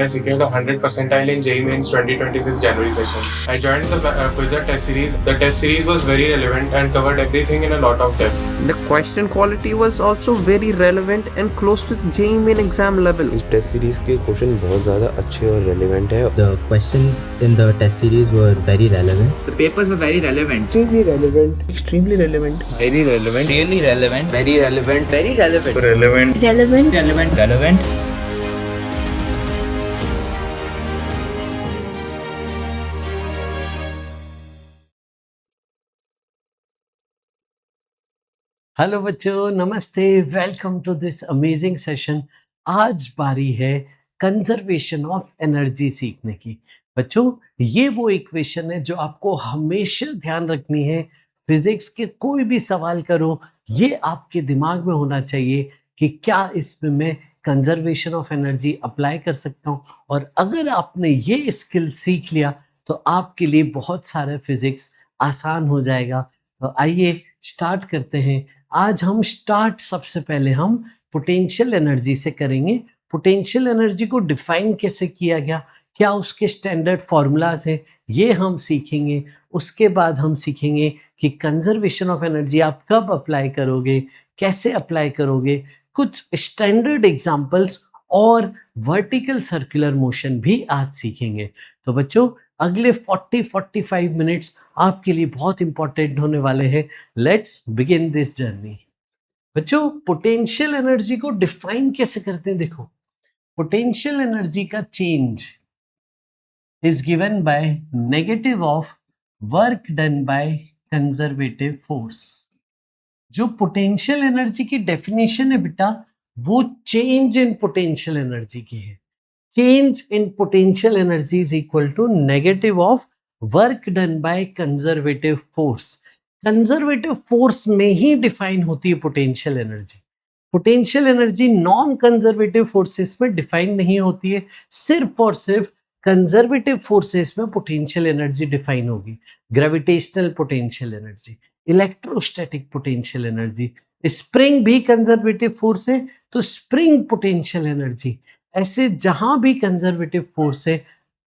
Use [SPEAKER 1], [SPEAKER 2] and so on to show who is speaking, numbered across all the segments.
[SPEAKER 1] I secured a 100 percentile in JEE Mains 2026 January session. I joined the Quizzer test series. The test series was very relevant and covered everything in a lot of depth.
[SPEAKER 2] The question quality was also very relevant and close to the JEE Main exam level.
[SPEAKER 3] इस test series के question बहुत ज़्यादा अच्छे और relevant है.
[SPEAKER 4] The questions in the test series were very relevant.
[SPEAKER 5] The papers were very relevant.
[SPEAKER 2] Extremely relevant. Extremely relevant.
[SPEAKER 5] Very relevant.
[SPEAKER 4] Really relevant.
[SPEAKER 5] Very relevant. Very relevant.
[SPEAKER 1] Relevant.
[SPEAKER 6] Relevant.
[SPEAKER 4] Relevant. Relevant.
[SPEAKER 7] Hello बच्चों, नमस्ते, welcome to this amazing session. आज बारी है conservation of energy सीखने की. बच्चों, ये वो इक्वेशन है जो आपको हमेशा ध्यान रखनी है. फिजिक्स के कोई भी सवाल करो, ये आपके दिमाग में होना चाहिए कि क्या इसमें मैं कंजर्वेशन ऑफ एनर्जी अप्लाई कर सकता हूँ. और अगर आपने ये स्किल सीख लिया तो आपके लिए बहुत सारा फिजिक्स आसान हो जाएगा. तो आइए स्टार्ट करते हैं. आज हम स्टार्ट सबसे पहले हम पोटेंशियल एनर्जी से करेंगे. पोटेंशियल एनर्जी को डिफाइन कैसे किया गया, क्या उसके स्टैंडर्ड फॉर्मूलाज हैं, ये हम सीखेंगे. उसके बाद हम सीखेंगे कि कंजर्वेशन ऑफ एनर्जी आप कब अप्लाई करोगे, कैसे अप्लाई करोगे, कुछ स्टैंडर्ड एग्जांपल्स और वर्टिकल सर्कुलर मोशन भी आज सीखेंगे. तो बच्चों, अगले 40-45 मिनट्स आपके लिए बहुत इंपॉर्टेंट होने वाले हैं. Let's begin this journey. बच्चों, पोटेंशियल एनर्जी को डिफाइन कैसे करते हैं? देखो, पोटेंशियल एनर्जी का change is given by negative of work done by conservative force. जो पोटेंशियल एनर्जी की डेफिनेशन है बेटा, वो चेंज इन पोटेंशियल एनर्जी की है. Change in potential energy is equal to negative of work done by conservative force. Conservative force में ही define होती है potential energy. Potential energy non conservative forces में डिफाइन नहीं होती है. सिर्फ और सिर्फ कंजर्वेटिव फोर्सेस में पोटेंशियल एनर्जी डिफाइन होगी. Gravitational potential energy, electrostatic potential energy, spring भी कंजर्वेटिव फोर्स है तो स्प्रिंग पोटेंशियल एनर्जी. ऐसे जहां भी कंजर्वेटिव फोर्स है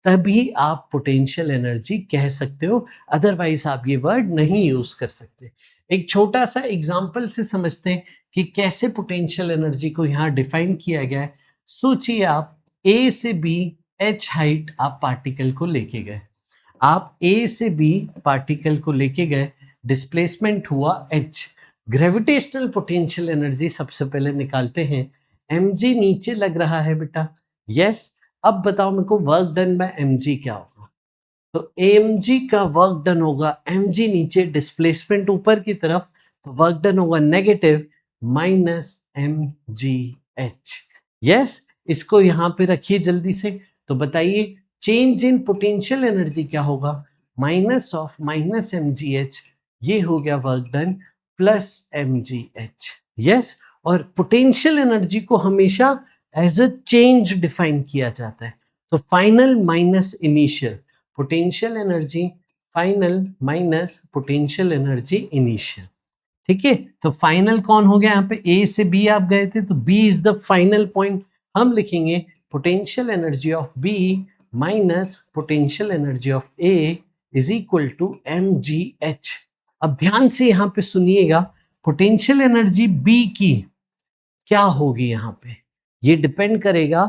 [SPEAKER 7] तभी आप पोटेंशियल एनर्जी कह सकते हो, अदरवाइज आप ये वर्ड नहीं यूज कर सकते. एक छोटा सा एग्जांपल से समझते हैं कि कैसे पोटेंशियल एनर्जी को यहाँ डिफाइन किया गया है. सोचिए आप ए से बी एच हाइट आप पार्टिकल को लेके गए. आप ए से बी पार्टिकल को लेके गए, डिस्प्लेसमेंट हुआ एच. ग्रेविटेशनल पोटेंशियल एनर्जी सबसे पहले निकालते हैं. mg नीचे लग रहा है बेटा, यस. अब बताओ मेरे को वर्क डन बाय mg क्या होगा. तो mg का वर्क डन होगा mg नीचे, डिस्प्लेसमेंट ऊपर की तरफ, तो वर्क डन होगा नेगेटिव माइनस mgh. यस, इसको यहाँ पे रखिए जल्दी से. तो बताइए चेंज इन पोटेंशियल एनर्जी क्या होगा, माइनस ऑफ माइनस mgh, ये हो गया work done, plus mgh. Yes, और पोटेंशियल एनर्जी को हमेशा एज अ चेंज डिफाइन किया जाता है. तो final minus initial, potential energy final minus potential energy initial. ठीक है, तो फाइनल कौन हो गया? यहाँ पे ए से बी आप गए थे तो B is the final point. हम लिखेंगे potential energy of B minus potential energy of A is equal to mgh. अब ध्यान से यहाँ पे सुनिएगा, पोटेंशियल एनर्जी बी की क्या होगी यहाँ पे, ये डिपेंड करेगा.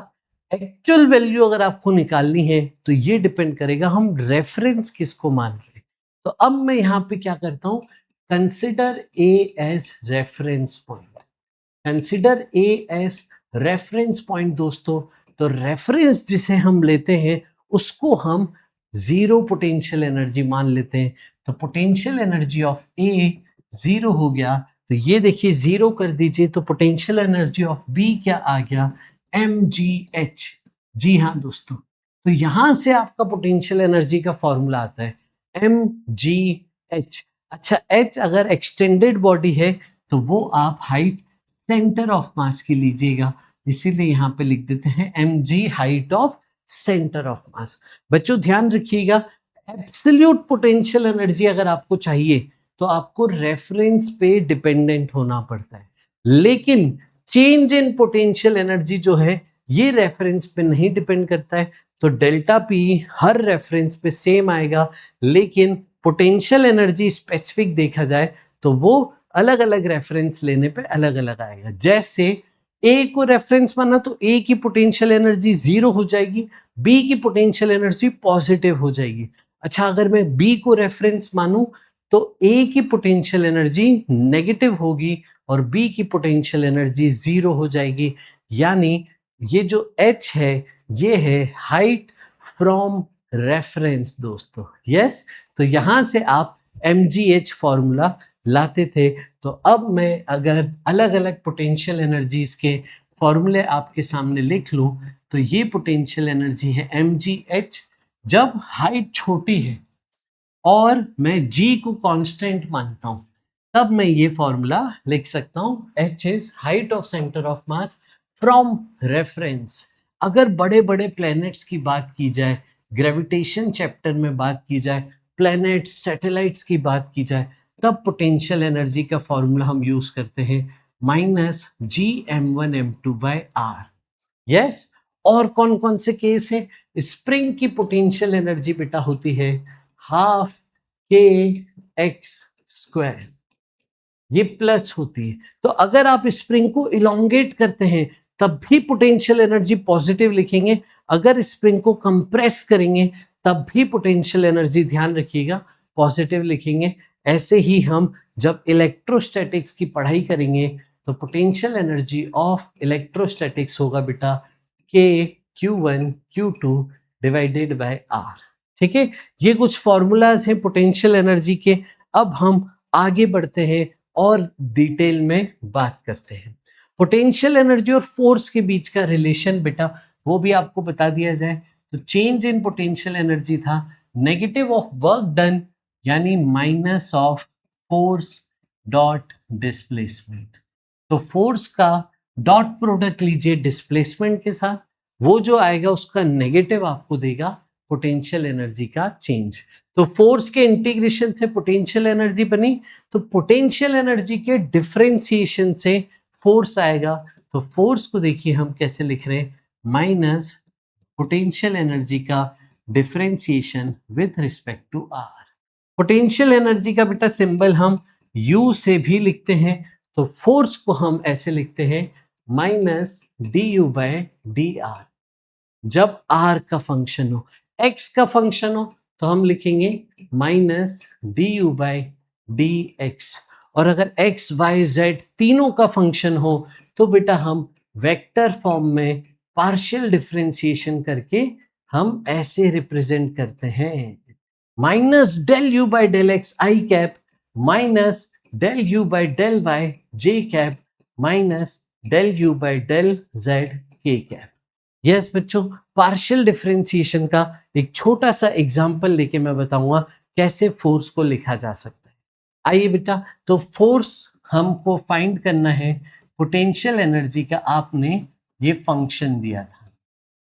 [SPEAKER 7] एक्चुअल वैल्यू अगर आपको निकालनी है तो ये डिपेंड करेगा हम रेफरेंस किसको मान रहे हैं. तो अब मैं यहाँ पे क्या करता हूँ, consider a as reference point. Consider a as reference point दोस्तों. तो रेफरेंस जिसे हम लेते हैं उसको हम जीरो पोटेंशियल एनर्जी मान लेते हैं. तो potential energy of A zero हो गया. तो ये देखिए जीरो कर दीजिए, तो पोटेंशियल एनर्जी ऑफ बी क्या आ गया, mgh. जी हाँ दोस्तों, तो यहां से आपका पोटेंशियल एनर्जी का फॉर्मूला आता है mgh. अच्छा, h अगर एक्सटेंडेड बॉडी है तो वो आप हाइट सेंटर ऑफ मास की लीजिएगा, इसीलिए यहाँ पे लिख देते हैं mg height of centre of mass. बच्चों ध्यान रखिएगा, एब्सोल्यूट पोटेंशियल एनर्जी अगर आपको चाहिए तो आपको रेफरेंस पे डिपेंडेंट होना पड़ता है. लेकिन चेंज इन पोटेंशियल एनर्जी जो है ये रेफरेंस पे नहीं डिपेंड करता है, तो डेल्टा पी हर रेफरेंस पे सेम आएगा, लेकिन पोटेंशियल एनर्जी स्पेसिफिक देखा जाए तो वो अलग अलग रेफरेंस लेने पे अलग अलग आएगा। जैसे ए को रेफरेंस माना तो ए की पोटेंशियल एनर्जी 0 हो जाएगी, बी की पोटेंशियल एनर्जी पॉजिटिव हो जाएगी। अच्छा, अगर मैं बी को रेफरेंस मानूं तो ए की पोटेंशियल एनर्जी नेगेटिव होगी और बी की पोटेंशियल एनर्जी 0 हो जाएगी। यानी ये जो H है ये है हाइट फ्रॉम रेफरेंस दोस्तों। यस, तो यहां से आप mgh फॉर्मूला लाते थे। तो अब मैं अगर अलग अलग पोटेंशियल एनर्जीज के फॉर्मूले आपके सामने लिख लूं तो ये पोटेंशियल एनर्जी है mgh जब हाइट छोटी है और मैं g को कांस्टेंट मानता हूं, तब मैं ये फॉर्मूला लिख सकता हूं h is height of centre of mass from reference. अगर बड़े बड़े प्लैनेट्स की बात की जाए, ग्रेविटेशन चैप्टर में बात की जाए, प्लैनेट्स सैटेलाइट्स की बात की जाए, तब पोटेंशियल एनर्जी का फॉर्मूला हम यूज करते हैं -gm1m2/r। यस, और कौन कौन से केस है? स्प्रिंग की पोटेंशियल एनर्जी बेटा होती है ½ kx², ये प्लस होती है। तो अगर आप स्प्रिंग को इलोंगेट करते हैं तब भी पोटेंशियल एनर्जी पॉजिटिव लिखेंगे, अगर स्प्रिंग को कंप्रेस करेंगे तब भी पोटेंशियल एनर्जी, ध्यान रखिएगा, पॉजिटिव लिखेंगे। ऐसे ही हम जब इलेक्ट्रोस्टैटिक्स की पढ़ाई करेंगे तो पोटेंशियल एनर्जी ऑफ इलेक्ट्रोस्टैटिक्स होगा बेटा K(Q1Q2)/R। ठीक है, ये कुछ फॉर्मूलाज हैं पोटेंशियल एनर्जी के। अब हम आगे बढ़ते हैं और डिटेल में बात करते हैं। पोटेंशियल एनर्जी और फोर्स के बीच का रिलेशन बेटा वो भी आपको बता दिया जाए तो चेंज इन पोटेंशियल एनर्जी था नेगेटिव ऑफ वर्क डन यानी minus of force dot displacement. तो फोर्स का डॉट प्रोडक्ट लीजिए डिस्प्लेसमेंट के साथ, वो जो आएगा उसका नेगेटिव आपको देगा पोटेंशियल एनर्जी का चेंज। तो फोर्स के इंटीग्रेशन से पोटेंशियल एनर्जी बनी, तो पोटेंशियल एनर्जी के डिफरेंशिएशन से फोर्स आएगा। तो फोर्स को देखिए हम कैसे लिख रहे हैं, माइनस पोटेंशियल एनर्जी का differentiation with respect to R. Potential energy का बेटा सिंबल हम U से भी लिखते हैं, तो फोर्स को हम ऐसे लिखते हैं -du/dr। जब r का फंक्शन हो, x का फंक्शन हो तो हम लिखेंगे -du/dx, और अगर x y z तीनों का फंक्शन हो तो बेटा हम वेक्टर फॉर्म में पार्शियल डिफरेंशिएशन करके हम ऐसे रिप्रेजेंट करते हैं, -del(u/del x i cap -del(u/del y j cap -del(u/del z k cap। Yes बच्चों, पार्शियल डिफरेंशिएशन का एक छोटा सा एग्जांपल लेके मैं बताऊंगा कैसे फोर्स को लिखा जा सकता है। आइए बेटा, तो फोर्स हमको फाइंड करना है पोटेंशियल एनर्जी का। आपने ये फंक्शन दिया था,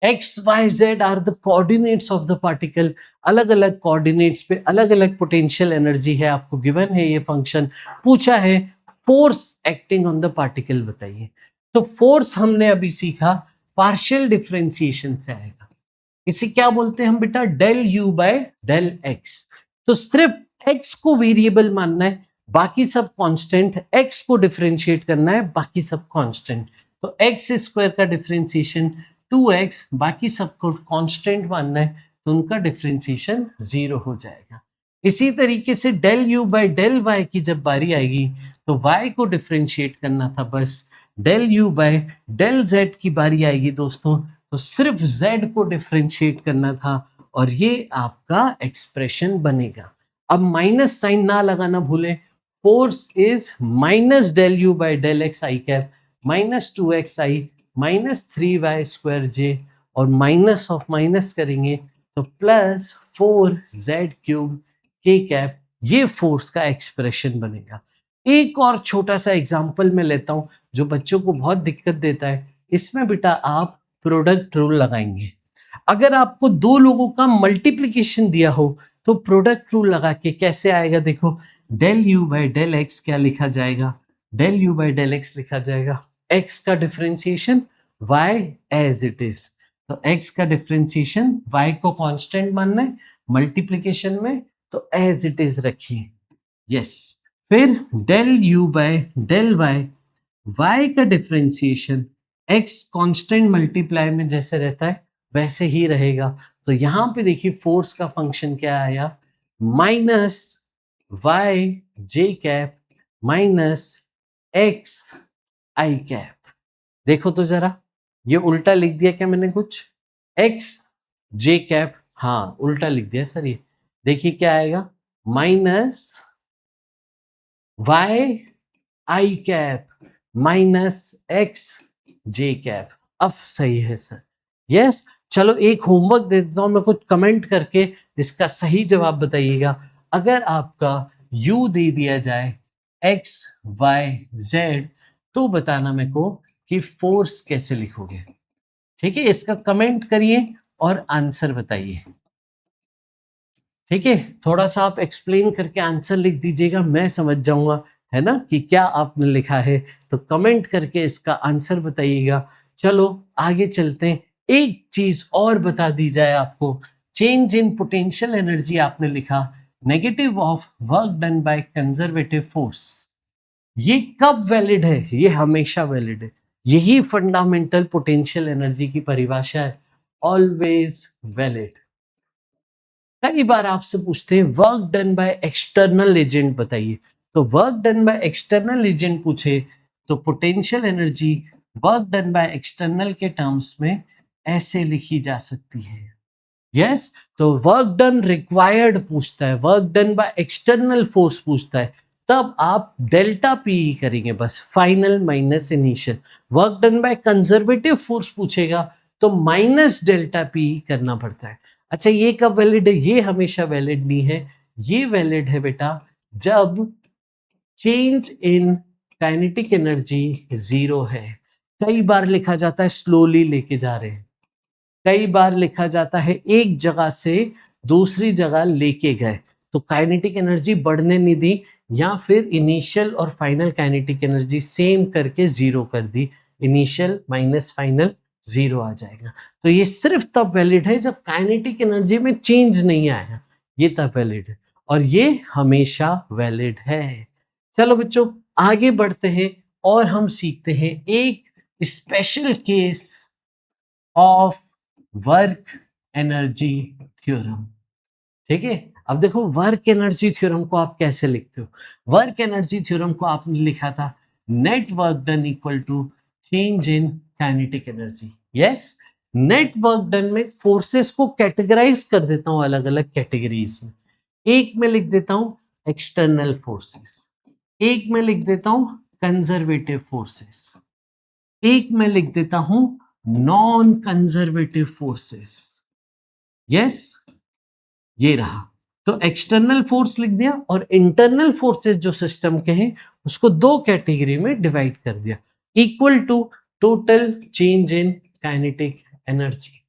[SPEAKER 7] x y z are the coordinates of the particle. अलग अलग कोऑर्डिनेट्स पे अलग अलग पोटेंशियल एनर्जी है, आपको गिवन है ये फंक्शन। पूछा है force acting on the particle बताइए। तो फोर्स हमने अभी सीखा पार्शियल डिफरेंशिएशन से आएगा। इसे क्या बोलते हैं हम बेटा, del(u/del x। तो सिर्फ x को वेरिएबल मानना है, बाकी सब कांस्टेंट। x को डिफरेंशिएट करना है, बाकी सब कांस्टेंट। तो x² का डिफरेंशिएशन 2x, बाकी सबको कांस्टेंट मानना है तो उनका डिफरेंशिएशन 0 हो जाएगा। इसी तरीके से del(u/del y की जब बारी आएगी तो y को डिफरेंशिएट करना था बस। del(u/del z की बारी आएगी दोस्तों तो सिर्फ z को डिफरेंशिएट करना था और ये आपका एक्सप्रेशन बनेगा। अब माइनस साइन ना लगाना भूलें, force is -del(u/del x i cap -2xi -3y² और माइनस ऑफ माइनस करेंगे तो +4z³ k cap। ये फोर्स का एक्सप्रेशन बनेगा। एक और छोटा सा एग्जांपल मैं लेता हूं जो बच्चों को बहुत दिक्कत देता है। इसमें बेटा आप प्रोडक्ट रूल लगाएंगे। अगर आपको दो लोगों का मल्टीप्लिकेशन दिया हो तो प्रोडक्ट रूल लगा के कैसे आएगा, देखो del(u/del x क्या लिखा जाएगा, del(u/del x लिखा जाएगा x का differentiation y as it is. तो x का डिफरेंशिएशन, y को कांस्टेंट मानना है, मल्टीप्लिकेशन में तो एज इट इज रखिए। यस, फिर del u by del y, y का डिफरेंशिएशन x कांस्टेंट मल्टीप्लाई में जैसे रहता है वैसे ही रहेगा। तो यहां पे देखिए फोर्स का फंक्शन क्या आया, minus y j cap minus x i cap. देखो तो जरा, ये उल्टा लिख दिया क्या मैंने कुछ, x j कैप, हाँ उल्टा लिख दिया सर ये। देखिए क्या आएगा, minus y i cap minus x j cap. अब सही है सर। यस, चलो एक होमवर्क दे देता हूं मैं, कुछ कमेंट करके इसका सही जवाब बताइएगा। अगर आपका u दे दिया जाए x y z, तो बताना मेरे को कि फोर्स कैसे लिखोगे। ठीक है, इसका कमेंट करिए और आंसर बताइए। ठीक है, थोड़ा सा आप एक्सप्लेन करके आंसर लिख दीजिएगा, मैं समझ जाऊंगा है ना कि क्या आपने लिखा है। तो कमेंट करके इसका आंसर बताइएगा। चलो आगे चलते हैं। एक चीज और बता दी जाए आपको, चेंज इन पोटेंशियल एनर्जी आपने लिखा negative of work done by conservative force. ये कब वैलिड है, ये हमेशा वैलिड है। यही फंडामेंटल पोटेंशियल एनर्जी की परिभाषा है, ऑलवेज वैलिड। कई बार आपसे पूछते हैं work done by external agent बताइए, तो work done by external agent पूछे तो potential energy work done by external के टर्म्स में ऐसे लिखी जा सकती है। यस, तो वर्क डन रिक्वायर्ड पूछता है, work done by external force पूछता है, तब आप डेल्टा पी करेंगे बस, final minus initial. Work done by conservative force पूछेगा तो माइनस डेल्टा पी करना पड़ता है। अच्छा, ये कब वैलिड है, ये हमेशा वैलिड नहीं है। ये वैलिड है बेटा जब change in kinetic energy zero है। कई बार लिखा जाता है स्लोली लेके जा रहे हैं, कई बार लिखा जाता है एक जगह से दूसरी जगह लेके गए तो काइनेटिक एनर्जी बढ़ने नहीं दी, या फिर इनिशियल और फाइनल काइनेटिक एनर्जी सेम करके जीरो कर दी, इनिशियल माइनस फाइनल जीरो आ जाएगा। तो ये सिर्फ तब वैलिड है जब काइनेटिक एनर्जी में चेंज नहीं आया, ये तब वैलिड है, और ये हमेशा वैलिड है। चलो बच्चों आगे बढ़ते हैं और हम सीखते हैं एक special case of work energy theorem. ठीक है, अब देखो वर्क एनर्जी थ्योरम को आप कैसे लिखते हो। वर्क एनर्जी थ्योरम को आपने लिखा था net work done equal to change in kinetic energy. Yes, net work done में फोर्सेस को कैटेगराइज कर देता हूं अलग अलग कैटेगरीज में। एक में लिख देता हूं एक्सटर्नल फोर्सेस, एक में लिख देता हूं कंजर्वेटिव फोर्सेस, एक में लिख देता हूं नॉन कंजर्वेटिव फोर्सेस। यस, ये रहा। तो एक्सटर्नल फोर्स लिख दिया और इंटरनल फोर्सेस जो सिस्टम के हैं उसको दो कैटेगरी में डिवाइड कर दिया, equal to total change in kinetic energy.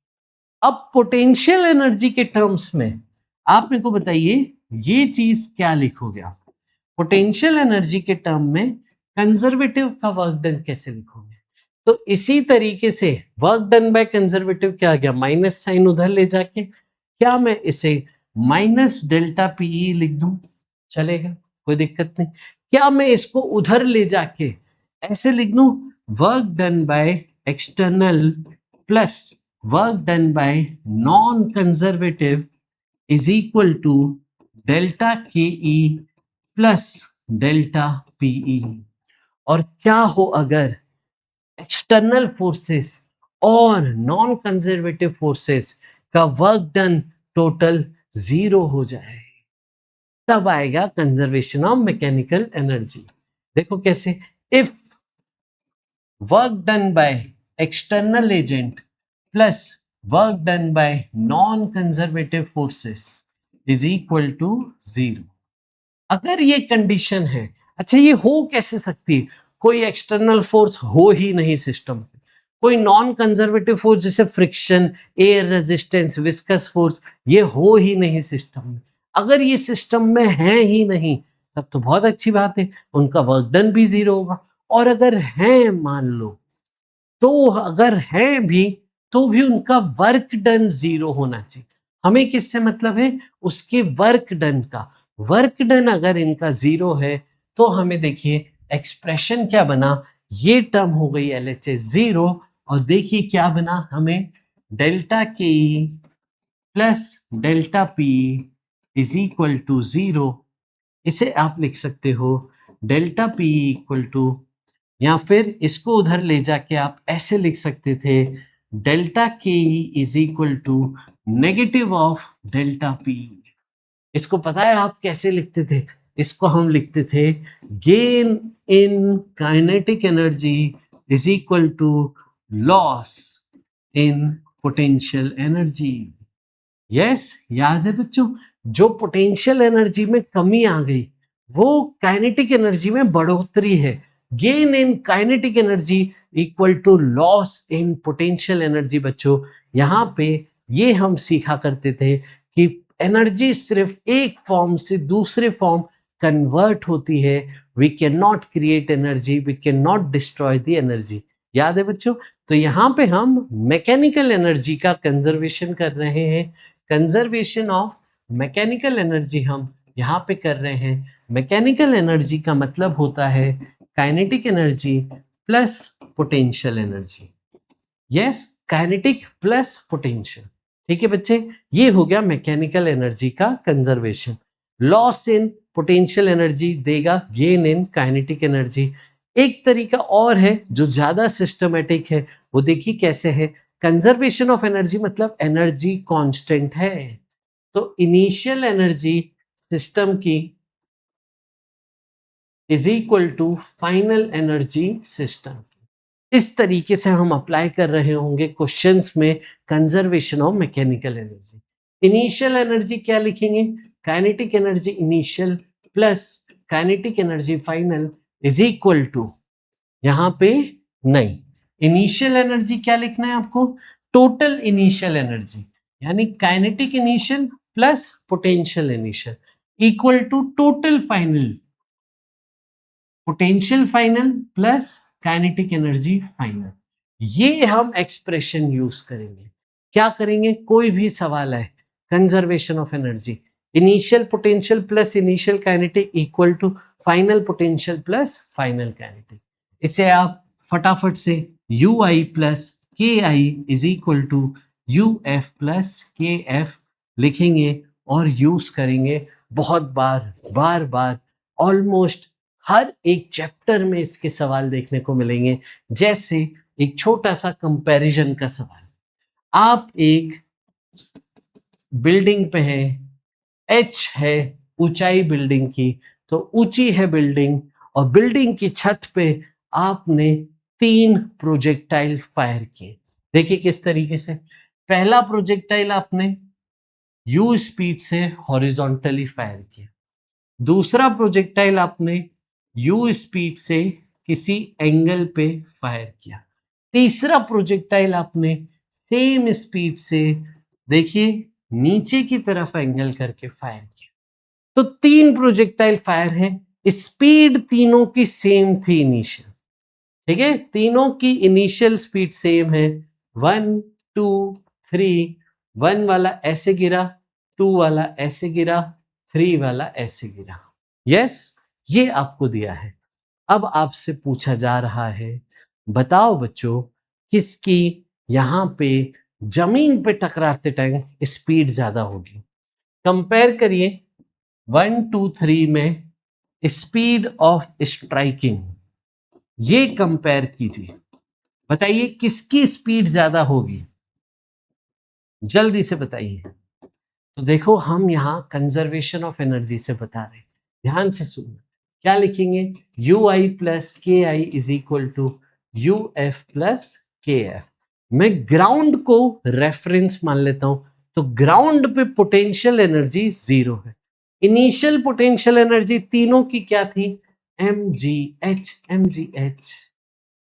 [SPEAKER 7] अब पोटेंशियल एनर्जी के टर्म्स में आप मेरे को बताइए ये चीज क्या लिखोगे आप। पोटेंशियल एनर्जी के टर्म में कंजर्वेटिव का वर्क डन कैसे लिखोगे। तो इसी तरीके से वर्क डन बाय कंजर्वेटिव क्या आ गया, माइनस साइन उधर ले जाके, क्या मैं इसे माइनस डेल्टा पीई लिख दूं, चलेगा, कोई दिक्कत नहीं। क्या मैं इसको उधर ले जाके ऐसे लिख दूं, work done by external plus work done by non conservative is equal to delta K E plus delta PE. और क्या हो अगर एक्सटर्नल फोर्सेस और नॉन कंजर्वेटिव फोर्सेस का वर्क डन टोटल जीरो हो जाए, तब आएगा कंजर्वेशन ऑफ मैकेनिकल एनर्जी। देखो कैसे, if work done by external agent plus work done by non conservative forces is equal to zero. अगर ये कंडीशन है, अच्छा ये हो कैसे सकती है, कोई एक्सटर्नल फोर्स हो ही नहीं सिस्टम पे, कोई नॉन कंजर्वेटिव फोर्स जैसे friction, air resistance, viscous force, ये हो ही नहीं सिस्टम में। अगर ये सिस्टम में है ही नहीं तब तो बहुत अच्छी बात है, उनका वर्क डन भी जीरो होगा। और अगर है मान लो तो अगर है भी तो भी उनका वर्क डन 0 होना चाहिए। हमें किससे मतलब है? उसके वर्क डन का। वर्क डन अगर इनका 0 है तो हमें देखिए एक्सप्रेशन क्या बना, ये टर्म हो गई LHS 0 और देखिए क्या बना हमें, delta K plus delta P is equal to 0। इसे आप लिख सकते हो डेल्टा पी इक्वल टू, या फिर इसको उधर ले जाके आप ऐसे लिख सकते थे, delta K is equal to negative of delta P. इसको पता है आप कैसे लिखते थे? इसको हम लिखते थे gain in kinetic energy is equal to loss in potential energy. Yes, याद है बच्चों, जो पोटेंशियल एनर्जी में कमी आ गई वो काइनेटिक एनर्जी में बढ़ोतरी है। Gain in kinetic energy equal to loss in potential energy. बच्चों यहाँ पे ये हम सीखा करते थे कि एनर्जी सिर्फ एक फॉर्म से दूसरे फॉर्म कन्वर्ट होती है। We can not create energy, we can not destroy the energy. याद है बच्चों? तो यहाँ पे हम मैकेनिकल एनर्जी का कंजर्वेशन कर रहे हैं। कंजर्वेशन ऑफ मैकेनिकल एनर्जी हम यहाँ पे कर रहे हैं। मैकेनिकल एनर्जी का मतलब होता है kinetic energy plus potential energy. Yes, kinetic plus potential. ठीक है बच्चे, ये हो गया मैकेनिकल एनर्जी का conservation. Loss in potential energy देगा गेन इन काइनेटिक एनर्जी। एक तरीका और है जो ज्यादा सिस्टमेटिक है, वो देखिए कैसे है। कंजर्वेशन ऑफ एनर्जी मतलब एनर्जी कांस्टेंट है, तो इनिशियल एनर्जी सिस्टम की is equal to final energy system. इस तरीके से हम अप्लाई कर रहे होंगे क्वेश्चंस में conservation of mechanical energy. Initial energy क्या लिखेंगे? Kinetic energy initial plus kinetic energy final is equal to, यहाँ पे नहीं, इनिशियल एनर्जी क्या लिखना है आपको? टोटल इनिशियल एनर्जी, यानी kinetic initial plus potential initial equal to total final, potential final plus kinetic energy final. ये हम एक्सप्रेशन यूज करेंगे। क्या करेंगे? कोई भी सवाल है, conservation of energy, initial potential plus initial kinetic equal to final potential plus final kinetic. इसे आप फटाफट से ui plus K I is equal to uf plus K F लिखेंगे और यूज करेंगे बहुत बार बार। ऑलमोस्ट हर एक चैप्टर में इसके सवाल देखने को मिलेंगे। जैसे एक छोटा सा कंपैरिजन का सवाल, आप एक बिल्डिंग पे हैं, h है ऊंचाई बिल्डिंग की, तो ऊंची है बिल्डिंग और बिल्डिंग की छत पे आपने 3 प्रोजेक्टाइल फायर किए। देखिए किस तरीके से। पहला प्रोजेक्टाइल आपने u स्पीड से हॉरिजॉन्टली फायर किया, दूसरा प्रोजेक्टाइल आपने u स्पीड से किसी एंगल पे फायर किया, तीसरा प्रोजेक्टाइल आपने सेम स्पीड से देखिए नीचे की तरफ एंगल करके फायर किया। तो 3 प्रोजेक्टाइल फायर हैं, स्पीड तीनों की सेम थी इनिशियल। ठीक है, तीनों की इनिशियल स्पीड सेम है, 1 2 3। 1 वाला ऐसे गिरा, 2 वाला ऐसे गिरा, 3 वाला ऐसे गिरा। यस, ये आपको दिया है। अब आपसे पूछा जा रहा है, बताओ बच्चों किसकी यहाँ पे जमीन पे टकराते टाइम स्पीड ज्यादा होगी। कंपेयर करिए 1 2 3 में स्पीड ऑफ स्ट्राइकिंग, ये कंपेयर कीजिए, बताइए किसकी स्पीड ज्यादा होगी, जल्दी से बताइए। तो देखो हम यहाँ कंजर्वेशन ऑफ एनर्जी से बता रहे हैं, ध्यान से सुनना। क्या लिखेंगे? ui plus K I is equal to uf plus K F. मैं ग्राउंड को रेफरेंस मान लेता हूं, तो ग्राउंड पे पोटेंशियल एनर्जी 0 है। इनिशियल पोटेंशियल एनर्जी तीनों की क्या थी? mgh mgh।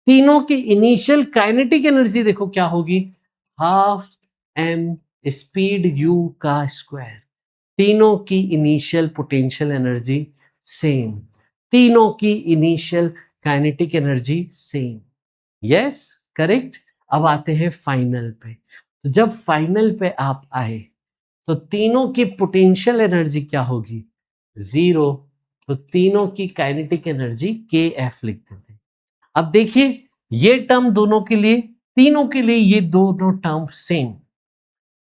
[SPEAKER 7] तीनों की इनिशियल काइनेटिक एनर्जी देखो क्या होगी? हाफ m स्पीड u का स्क्वायर। तीनों की इनिशियल पोटेंशियल एनर्जी सेम, तीनों की initial kinetic energy same. Yes, correct. अब आते हैं फाइनल पे। तो जब फाइनल पे आप आए तो तीनों की पोटेंशियल एनर्जी क्या होगी? 0। तो तीनों की काइनेटिक एनर्जी KF लिख देते हैं। अब देखिए ये टर्म दोनों के लिए, तीनों के लिए ये दोनों टर्म सेम,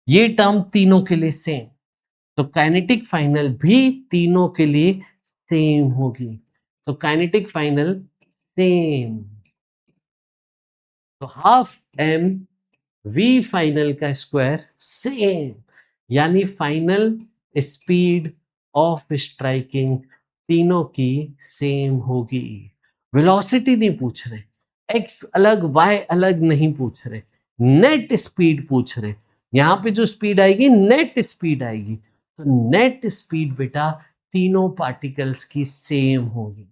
[SPEAKER 7] ये टर्म तीनों के लिए सेम, तो काइनेटिक फाइनल भी तीनों के लिए सेम होगी। तो काइनेटिक फाइनल सेम, तो हाफ m v फाइनल का स्क्वायर सेम, यानी फाइनल स्पीड ऑफ स्ट्राइकिंग तीनों की सेम होगी। वेलोसिटी नहीं पूछ रहे, x अलग y अलग नहीं पूछ रहे, नेट स्पीड पूछ रहे। यहां पे जो स्पीड आएगी नेट स्पीड आएगी, तो नेट स्पीड बेटा तीनों पार्टिकल्स की सेम होगी।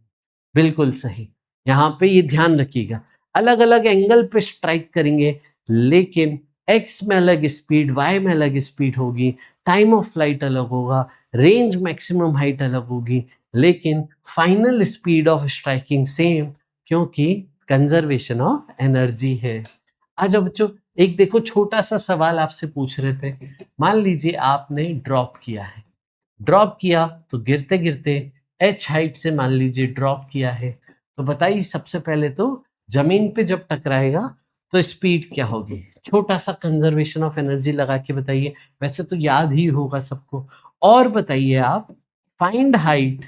[SPEAKER 7] बिल्कुल सही। यहां पे ये ध्यान रखिएगा, अलग अलग एंगल पे स्ट्राइक करेंगे, लेकिन x में अलग स्पीड, y में अलग स्पीड होगी, टाइम ऑफ फ्लाइट अलग होगा, रेंज मैक्सिमम हाइट अलग होगी, लेकिन final speed of striking same, क्योंकि कंजर्वेशन ऑफ एनर्जी है। अच्छा बच्चों, एक देखो छोटा सा सवाल आपसे पूछ रहे थे। मान लीजिए आपने ड्रॉप किया है, ड्रॉप किया तो गिरते गिरते h हाइट से मान लीजिए ड्रॉप किया है, तो बताइए सबसे पहले तो जमीन पे जब टकराएगा तो स्पीड क्या होगी? छोटा सा कंजर्वेशन ऑफ एनर्जी लगा के बताइए, वैसे तो याद ही होगा सबको। और बताइए आप, find height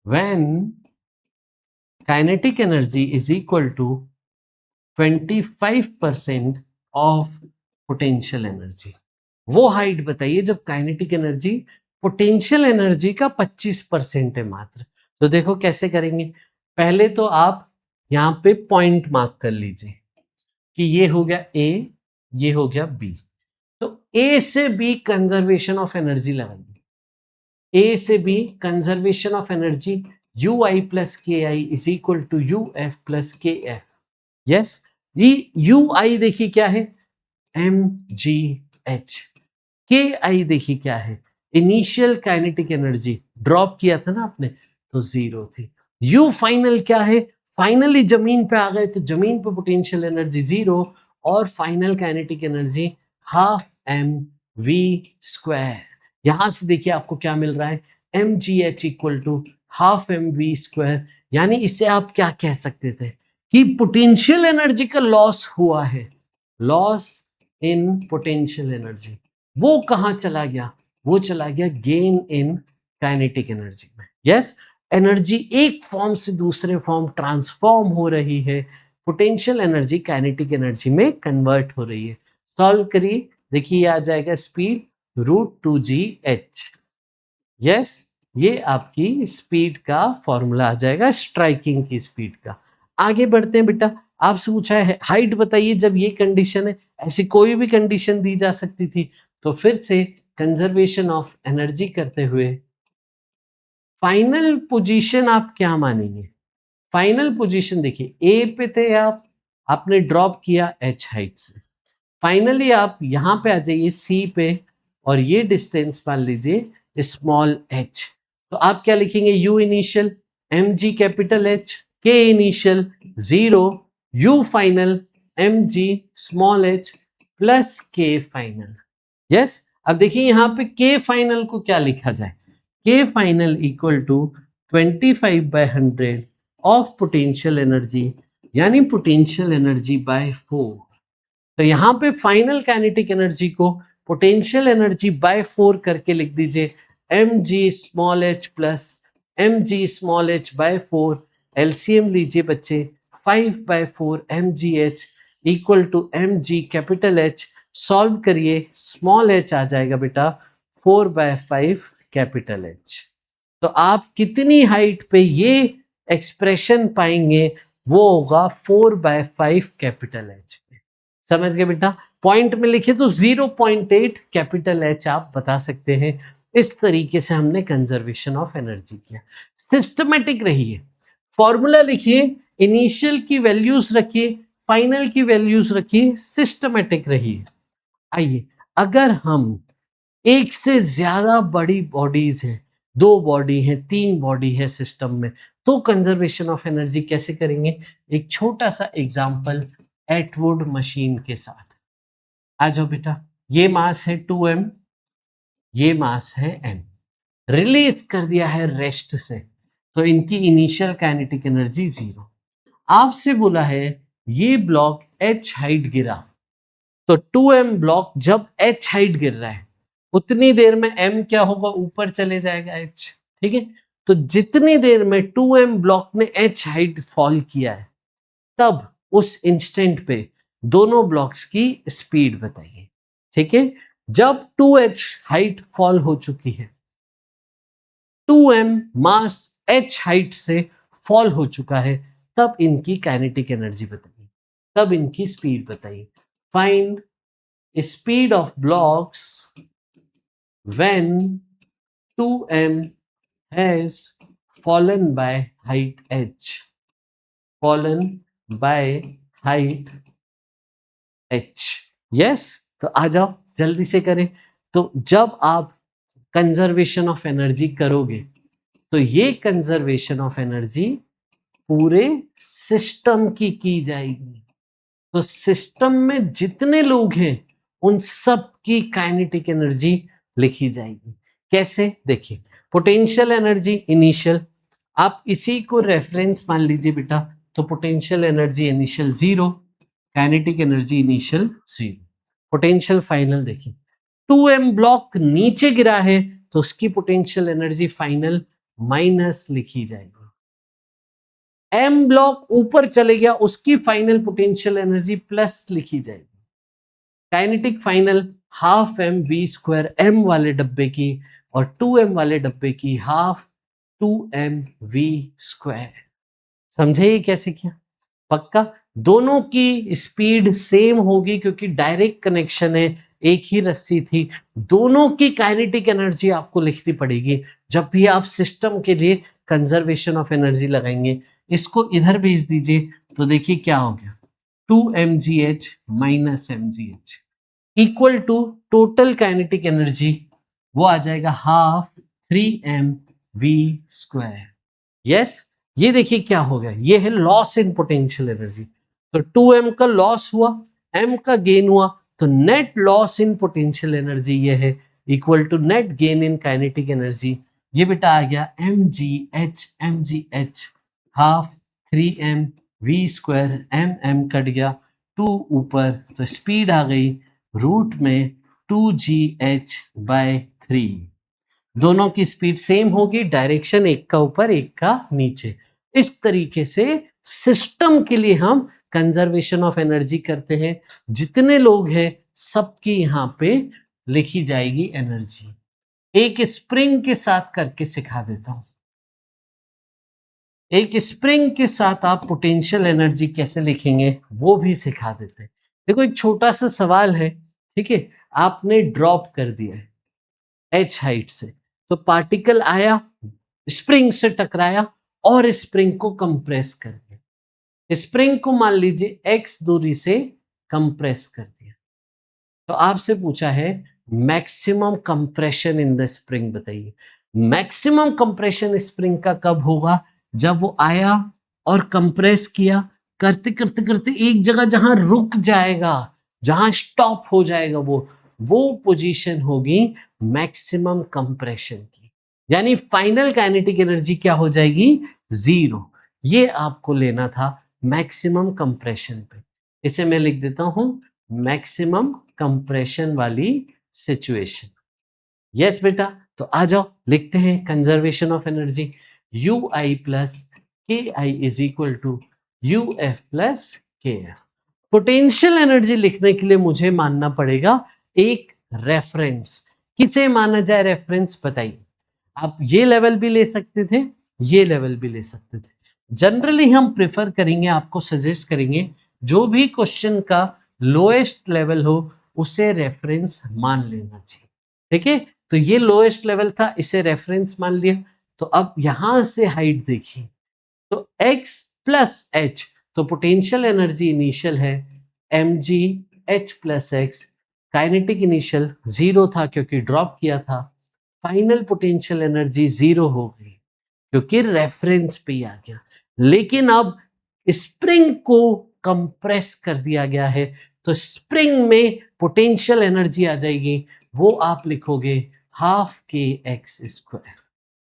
[SPEAKER 7] when kinetic energy is equal to 25% of potential energy. वो हाइट बताइए जब काइनेटिक एनर्जी पोटेंशियल एनर्जी का 25% है मात्र। तो देखो कैसे करेंगे, पहले तो आप यहां पे पॉइंट मार्क कर लीजिए कि ये हो गया A, ये हो गया B। तो A से B कंजर्वेशन ऑफ एनर्जी लगाइए। A से B conservation of energy UI plus KI is equal to UF plus KF। Yes, ये UI देखिए क्या है? mgh। KI देखिए क्या है? इनिशियल काइनेटिक एनर्जी, ड्रॉप किया था ना आपने तो 0 थी। U फाइनल क्या है? फाइनली जमीन पे आ गए तो जमीन पे पोटेंशियल एनर्जी 0 और final kinetic energy half mv square. यहां से देखिए आपको क्या मिल रहा है? mgh equal to half mv square. यानी इससे आप क्या कह सकते थे कि पोटेंशियल एनर्जी का लॉस हुआ है, लॉस इन पोटेंशियल एनर्जी। वो कहां चला गया? वो चला गया गेन इन काइनेटिक एनर्जी में। यस, एनर्जी एक फॉर्म से दूसरे फॉर्म ट्रांसफॉर्म हो रही है, पोटेंशियल एनर्जी काइनेटिक एनर्जी में कन्वर्ट हो रही है। सॉल्व करिए, देखिए आ जाएगा स्पीड √2gh। यस, ये आपकी स्पीड का फॉर्मूला आ जाएगा, स्ट्राइकिंग की स्पीड का। आगे बढ़ते हैं बेटा, आपसे पूछा है हाइट बताइए जब ये कंडीशन है। ऐसी कोई भी कंडीशन दी जा सकती थी। तो फिर से कंजर्वेशन ऑफ एनर्जी करते हुए फाइनल पोजीशन आप क्या मानेंगे? फाइनल पोजीशन देखिए, ए पे थे आप, आपने ड्रॉप किया h हाइट से, फाइनली आप यहां पे आ जाइए C पे और ये डिस्टेंस मान लीजिए स्मॉल h। तो आप क्या लिखेंगे? U initial mg capital H, K initial 0, U final mg small h plus K final. Yes, अब देखिए यहां पे K फाइनल को क्या लिखा जाए? K final equal to 25/100 of potential energy, यानी पोटेंशियल एनर्जी बाय 4। तो यहां पे फाइनल काइनेटिक एनर्जी को पोटेंशियल एनर्जी बाय 4 करके लिख दीजिए mg small h plus mg small h by 4। LCM लीजिए बच्चे, 5/4 mgh equal to mg capital H। Solve करिए, स्मॉल h आ जाएगा बेटा 4/5 कैपिटल H। तो आप कितनी हाइट पे ये एक्सप्रेशन पाएंगे? वो होगा 4/5 कैपिटल H पे। समझ गए बेटा? पॉइंट में लिखे तो 0.8 कैपिटल H आप बता सकते हैं। इस तरीके से हमने कंजर्वेशन ऑफ एनर्जी किया। सिस्टमेटिक रहिए, फॉर्मूला लिखिए, इनिशियल की वैल्यूज रखिए, फाइनल की वैल्यूज रखिए, सिस्टमेटिक रहिए। आइए, अगर हम एक से ज्यादा बड़ी बॉडीज हैं, 2 बॉडी है, 3 बॉडी है सिस्टम में, तो कंजर्वेशन ऑफ एनर्जी कैसे करेंगे? एक छोटा सा एग्जांपल एटवुड मशीन के साथ। आ जाओ बेटा, ये मास है 2m, ये मास है m, रिलीज कर दिया है रेस्ट से, तो इनकी इनिशियल काइनेटिक एनर्जी 0। आपसे बोला है ये ब्लॉक h हाइट गिरा, तो 2m ब्लॉक जब h हाइट गिर रहा है उतनी देर में m क्या होगा, ऊपर चले जाएगा h, ठीक है। तो जितनी देर में 2m ब्लॉक ने h हाइट फॉल किया है, तब उस इंस्टेंट पे दोनों ब्लॉक्स की स्पीड बताइए, ठीक है। जब 2h हाइट फॉल हो चुकी है, 2m मास h हाइट से फॉल हो चुका है, तब इनकी काइनेटिक एनर्जी बताइए, तब इनकी स्पीड बताइए। Find speed of blocks when 2m has fallen by height h, fallen by height h। yes, तो आ जाओ जल्दी से करें। तो जब आप कंजर्वेशन ऑफ एनर्जी करोगे, तो ये कंजर्वेशन ऑफ एनर्जी पूरे सिस्टम की जाएगी। तो सिस्टम में जितने लोग हैं उन सब की काइनेटिक एनर्जी लिखी जाएगी। कैसे, देखिए, पोटेंशियल एनर्जी इनिशियल, आप इसी को रेफरेंस मान लीजिए बेटा, तो potential energy initial 0, kinetic energy initial 0, potential final. देखिए 2m ब्लॉक नीचे गिरा है तो उसकी पोटेंशियल एनर्जी फाइनल माइनस लिखी जाएगी। m ब्लॉक ऊपर चले गया, उसकी फाइनल पोटेंशियल एनर्जी प्लस लिखी जाएगी। Kinetic final half mv² m वाले डब्बे की और 2m वाले डब्बे की हाफ 2mv²। समझे ये कैसे किया? पक्का दोनों की स्पीड सेम होगी क्योंकि डायरेक्ट कनेक्शन है, एक ही रस्सी थी। दोनों की काइनेटिक एनर्जी आपको लिखनी पड़ेगी जब भी आप सिस्टम के लिए कंजर्वेशन ऑफ एनर्जी लगाएंगे। इसको इधर भेज दीजिए तो देखिए क्या हो गया, 2mgh minus mgh equal to total kinetic energy, वो आ जाएगा हाफ 3mv²। यस, ये देखिए क्या हो गया, ये है लॉस इन पोटेंशियल एनर्जी। तो 2m का लॉस हुआ, m का गेन हुआ, तो net loss in potential energy ये है equal to net gain in kinetic energy. ये बेटा आ गया mgh half 3mv², m cut गया, 2 ऊपर, तो स्पीड आ गई रूट में 2gh/3। दोनों की स्पीड सेम होगी, डायरेक्शन एक का ऊपर एक का नीचे। इस तरीके से सिस्टम के लिए हम कंजर्वेशन ऑफ एनर्जी करते हैं। जितने लोग हैं सबकी यहाँ पे लिखी जाएगी एनर्जी। एक स्प्रिंग के साथ करके सिखा देता हूं। एक स्प्रिंग के साथ आप पोटेंशियल एनर्जी कैसे लिखेंगे वो भी सिखा देते हैं। देखो एक छोटा सा सवाल है, ठीक है, आपने ड्रॉप कर दिया है h हाइट से, तो पार्टिकल आया, स्प्रिंग से टकराया और स्प्रिंग को कंप्रेस कर दिया। स्प्रिंग को मान लीजिए x दूरी से कंप्रेस कर दिया, तो आपसे पूछा है maximum compression in the spring बताइए। मैक्सिमम कंप्रेशन स्प्रिंग का कब होगा? जब वो आया और कंप्रेस किया, करते करते करते एक जगह जहां रुक जाएगा, जहां स्टॉप हो जाएगा, वो पोजीशन होगी मैक्सिमम कंप्रेशन की, यानी फाइनल काइनेटिक एनर्जी क्या हो जाएगी? 0। ये आपको लेना था मैक्सिमम कंप्रेशन पे। इसे मैं लिख देता हूं मैक्सिमम कंप्रेशन वाली सिचुएशन। यस बेटा, तो आ जाओ लिखते हैं conservation of energy. ui plus ki is equal to uf plus kf। Potential energy लिखने के लिए मुझे मानना पड़ेगा एक रेफरेंस। किसे माना जाए रेफरेंस बताइए। आप ये लेवल भी ले सकते थे, ये लेवल भी ले सकते थे। जनरली हम प्रेफर करेंगे, आपको सजेस्ट करेंगे, जो भी क्वेश्चन का लोएस्ट लेवल हो उसे रेफरेंस मान लेना चाहिए। ठीक है, तो ये लोएस्ट लेवल था, इसे रेफरेंस मान लिया। तो अब यहां से हाइट देखिए, तो x प्लस h, तो पोटेंशियल एनर्जी इनिशियल है mgh plus x, kinetic initial 0 था क्योंकि ड्रॉप किया था, फाइनल पोटेंशियल एनर्जी 0 हो गई क्योंकि रेफरेंस पे आ गया। लेकिन अब स्प्रिंग को कंप्रेस कर दिया गया है तो स्प्रिंग में पोटेंशियल एनर्जी आ जाएगी, वो आप लिखोगे half k x square.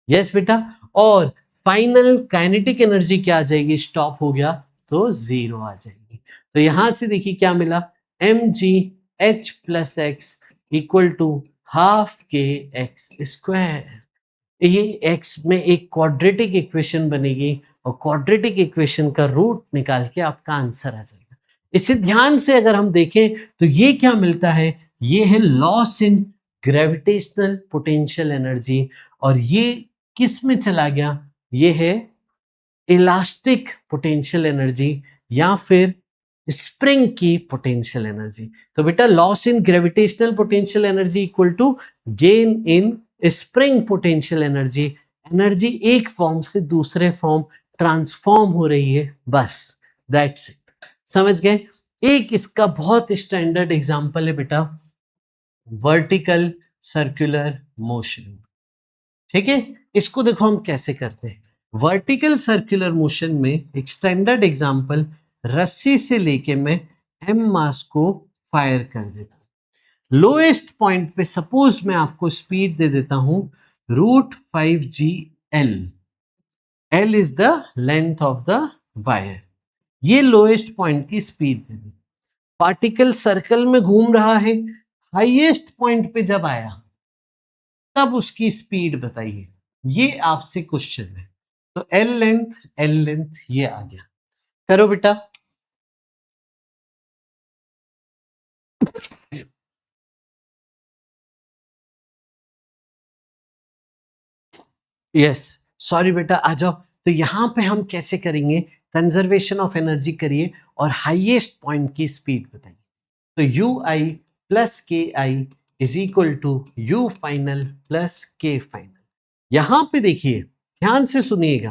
[SPEAKER 7] Yes बेटा, और फाइनल काइनेटिक एनर्जी क्या आ जाएगी, स्टॉप हो गया तो 0 आ जाएगी। तो यहां से देखिए क्या मिला, mgh plus x equal to half k x square. ये x में एक क्वाड्रेटिक इक्वेशन बनेगी और क्वाड्रेटिक इक्वेशन का रूट निकाल के आपका आंसर आ जाएगा। इसे ध्यान से अगर हम देखें तो ये क्या मिलता है, ये है loss in gravitational potential energy, और ये किस में चला गया, ये है इलास्टिक पोटेंशियल एनर्जी या फिर स्प्रिंग की पोटेंशियल एनर्जी। तो बेटा loss in gravitational potential energy equal to gain in spring potential energy. Energy एक फॉर्म से दूसरे फॉर्म ट्रांसफॉर्म हो रही है, बस दैट्स इट। समझ गए। एक इसका बहुत स्टैंडर्ड एग्जांपल है बेटा वर्टिकल सर्कुलर मोशन। ठीक है, इसको देखो हम कैसे करते हैं। वर्टिकल सर्कुलर मोशन में एक स्टैंडर्ड एग्जांपल, रस्सी से लेके मैं एम मास को फायर कर देता हूं। लोएस्ट पॉइंट पे सपोज मैं आपको स्पीड दे देता हूं √5g_L। L is the length of the wire. ये लोएस्ट पॉइंट की स्पीड दे दी। पार्टिकल सर्कल में घूम रहा है, हाईएस्ट पॉइंट पे जब आया तब उसकी स्पीड बताइए, ये आपसे क्वेश्चन है। तो L लेंथ ये आ गया। करो बेटा। यस, सॉरी बेटा, आ जाओ। तो यहां पे हम कैसे करेंगे, कंजर्वेशन ऑफ एनर्जी करिए और हाईएस्ट पॉइंट की स्पीड बताइए। तो UI plus KI is equal to U final plus K final. यहां पे देखिए, ध्यान से सुनिएगा,